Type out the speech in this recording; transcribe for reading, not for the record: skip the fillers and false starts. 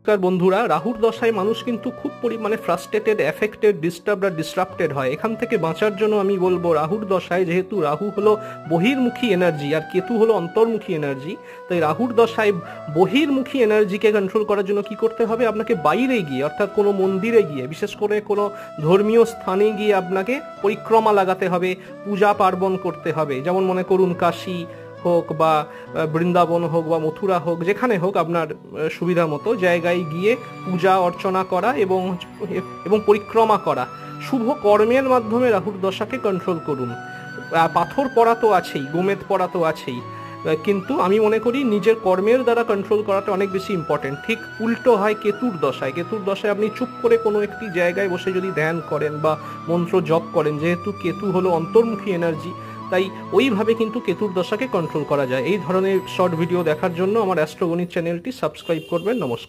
নমস্কার বন্ধুরা, রাহুর দশায় মানুষ কিন্তু খুব পরিমাণে ফ্রাস্ট্রেটেড, এফেক্টেড, ডিস্টার্বড আর ডিসরাপ্টেড হয়। এখান থেকে বাঁচার জন্য আমি বলবো, রাহুর দশায় যেহেতু রাহু হলো বহির্মুখী এনার্জি আর কেতু হলো অন্তর্মুখী এনার্জি, তাই রাহুর দশায় বহির্মুখী এনার্জিকে কন্ট্রোল করার জন্য কি করতে হবে, আপনাকে বাইরে গিয়ে অর্থাৎ কোনো মন্দিরে গিয়ে, বিশেষ করে কোনো ধর্মীয় স্থানে গিয়ে আপনাকে পরিক্রমা লাগাতে হবে, পূজা পার্বণ করতে হবে। যেমন মনে করুন কাশী হোক বা বৃন্দাবন হোক বা মথুরা হোক, যেখানে হোক আপনার সুবিধা মতো জায়গায় গিয়ে পূজা অর্চনা করা এবং পরিক্রমা করা। শুভ কর্মের মাধ্যমে রাহুর দশাকে কন্ট্রোল করুন। পাথর পড়া তো আছেই, গোমেদ পড়া তো আছেই, কিন্তু আমি মনে করি নিজের কর্মের দ্বারা কন্ট্রোল করাটা অনেক বেশি ইম্পর্টেন্ট। ঠিক উল্টো হয় কেতুর দশায়। কেতুর দশায় আপনি চুপ করে কোনো একটি জায়গায় বসে যদি ধ্যান করেন বা মন্ত্র জপ করেন, যেহেতু কেতু হলো অন্তর্মুখী এনার্জি, তাই ওইভাবে কিন্তু কেতুর দশাকে কন্ট্রোল করা যায়। এই ধরনের শর্ট ভিডিও দেখার জন্য আমার অ্যাস্ট্রোগণিত চ্যানেলটি সাবস্ক্রাইব করবেন। নমস্কার।